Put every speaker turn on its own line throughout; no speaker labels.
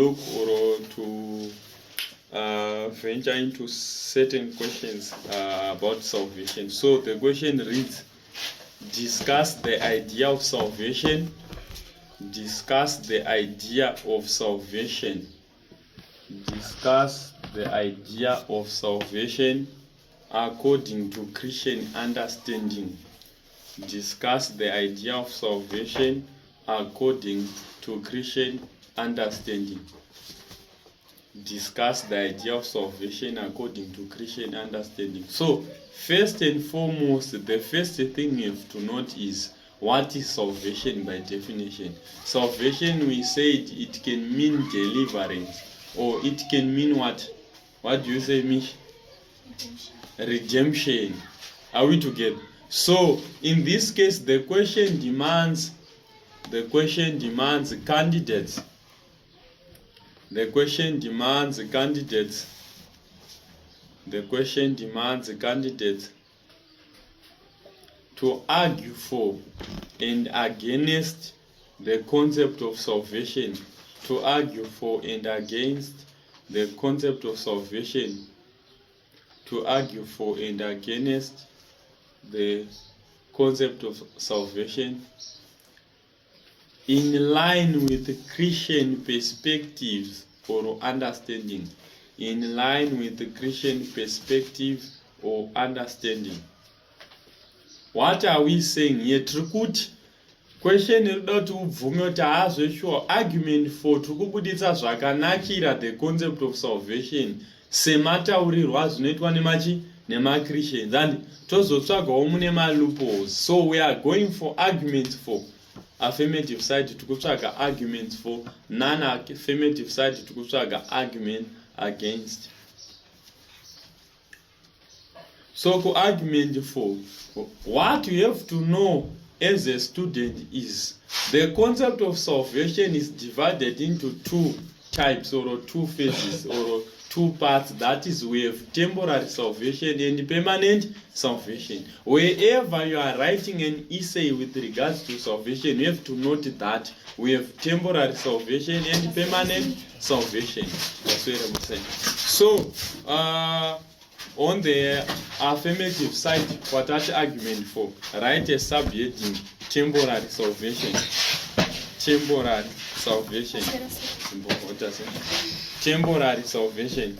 look or to venture into certain questions about salvation. So the question reads, discuss the idea of salvation. Discuss the idea of salvation. Discuss the idea of salvation according to Christian understanding. Discuss the idea of salvation according to Christian understanding. Discuss the idea of salvation according to Christian understanding. So, first and foremost, the first thing you have to note is, what is salvation by definition? Salvation, we said it can mean deliverance, or it can mean what? What do you say, Mish? Redemption. Are we together? So, in this case, the question demands candidates. The question demands candidates. The question demands candidates to argue for and against the concept of salvation. To argue for and against the concept of salvation. To argue for and against the concept of salvation in line with Christian perspectives or understanding. In line with the Christian perspective or understanding. What are we saying here? Question about sure argument for tukubuditsa zvakanakira the concept of salvation semataurirwa zvinoitwa nema-Christians, and tozotsvagawo mune ma-loopholes. So we are going for arguments for affirmative side, tikutsvaga arguments for non-affirmative side, tikutsvaga argument against. So to argument for, what you have to know as a student is the concept of salvation is divided into two types or two phases or two parts. That is, we have temporary salvation and permanent salvation. Wherever you are writing an essay with regards to salvation, you have to note that we have temporary salvation and permanent salvation. That's what I'm saying. So, on the affirmative side, for that argument for, write a subheading: temporary salvation. Temporary salvation. What does it? Temporary salvation.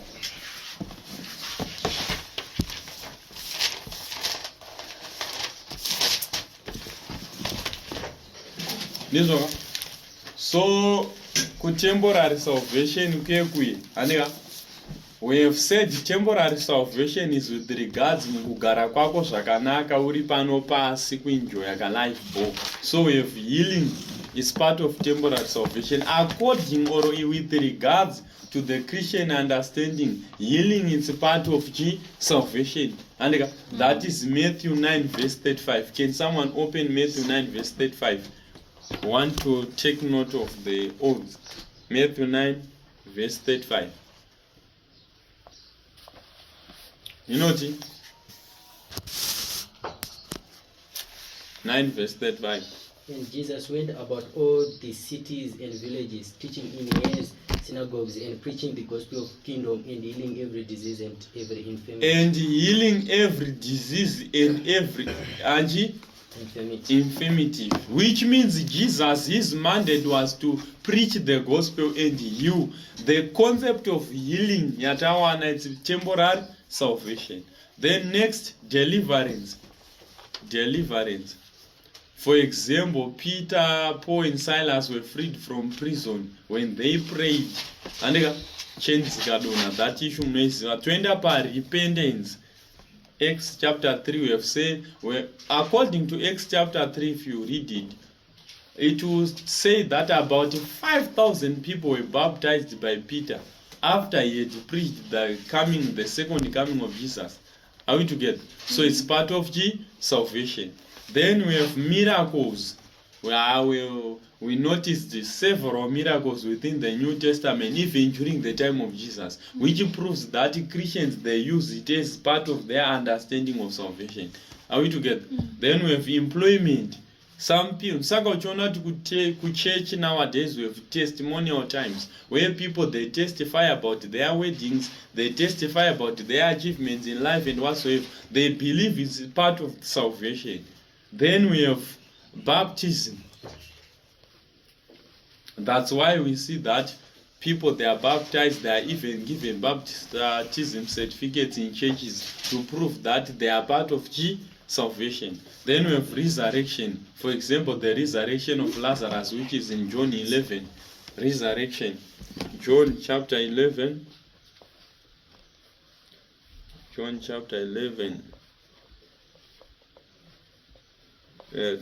So, temporary salvation, we have said temporary salvation is with regards mukugara kwako zvakanaka uri pano pasi kuenjoy life bo. So we have healing is part of temporary salvation according or with regards to the Christian understanding. Healing is part of salvation. And that is Matthew 9 verse 35. Can someone open Matthew 9 verse 35? I want to take note of the odds. Matthew 9 verse 35. You know it? 9 verse 35.
And Jesus went about all the cities and villages, teaching in his synagogues and preaching the gospel of kingdom and healing every disease and every infirmity.
And healing every disease and every infirmity. Which means Jesus, his mandate was to preach the gospel and heal. The concept of healing, yatawana, it's temporary salvation. Then next, deliverance. Deliverance. For example, Peter, Paul, and Silas were freed from prison when they prayed. And that issue means to end up a repentance. Acts chapter 3, we have said, according to Acts chapter 3, if you read it, it will say that about 5,000 people were baptized by Peter after he had preached the second coming of Jesus. Are we together? So it's part of salvation. Then we have miracles. We noticed several miracles within the New Testament, even during the time of Jesus, which proves that Christians, they use it as part of their understanding of salvation. Are we together? Then we have employment. some people, saka uchiona kuti kuchurch nowadays we have testimonial times where people they testify about their weddings, they testify about their achievements in life and whatsoever. They believe it's part of salvation. Then we have baptism. That's why we see that people they are baptized, they are even given baptism certificates in churches to prove that they are part of salvation. Then we have resurrection. For example, the resurrection of Lazarus, which is in John 11. Resurrection. John chapter 11. John chapter 11.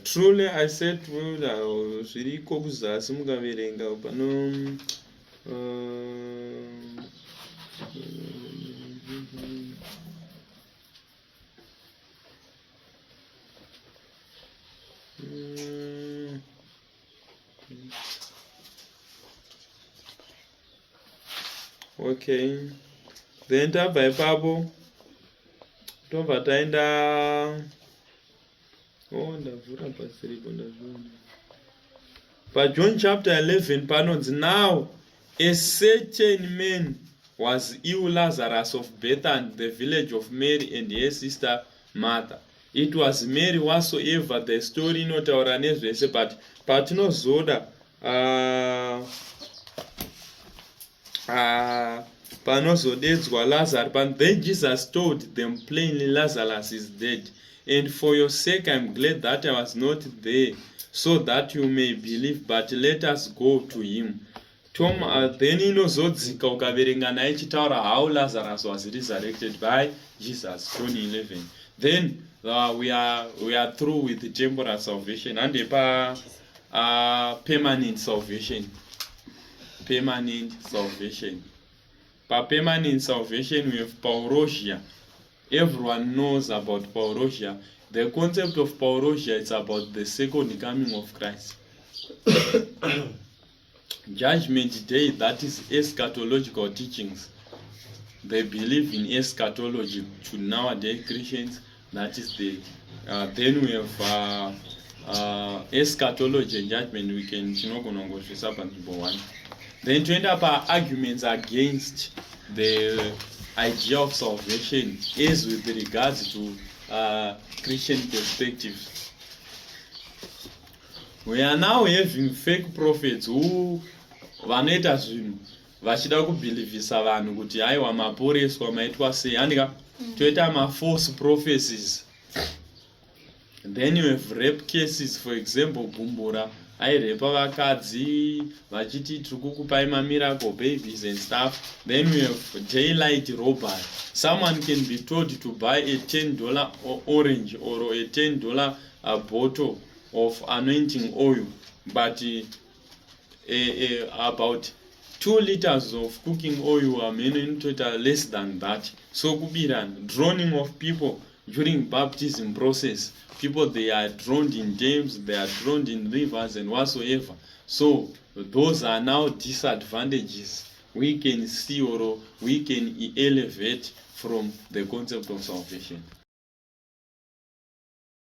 Truly I said to you, zviriko kuzasi mukaverenga pano okay, then tabva ipapo tobva taenda ndavhura pasiripo ndazviona paJohn chapter 11 panonzi, now a certain man was ill, Lazarus of Bethany, the village of Mary and her sister Martha. It was Mary whatsoever the story inotaura nezvese, but patinozoda panozodedzwa Lazarus, but then Jesus told them plainly, Lazarus is dead, and for your sake I am glad that I was not there, so that you may believe, but let us go to him. Then inozodzika ukaverenga naye chitaura how Lazarus was resurrected by Jesus, John 11. Then we are through with the temporal salvation and permanent salvation. Permanent salvation. For permanent salvation we have parousia. Everyone knows about parousia. The concept of parousia is about the second coming of Christ. Judgment Day, that is eschatological teachings. They believe in eschatology. To nowadays Christians, that is the then we have eschatology and judgment. We can number 1. Then to end up our arguments against the idea of salvation is with regards to Christian perspective. We are now having fake prophets who vanoita zvinhu vachida kubhilivhisa vanhu kuti aiwa maporeswa maitwa sei, andika toita false prophecies. Then you have rape cases, for example, Gumbura airepa vakadzi vachiti tiri kukupai miracle babies and stuff. Then we have daylight robbery. Someone can be told to buy a $10 orange or a $10 bottle of anointing oil, but about 2 liters of cooking oil are less than that. So kubiran drowning of people during baptism process. People, they are drowned in dams, they are drowned in rivers and whatsoever. So those are now disadvantages we can see or we can elevate from the concept of salvation.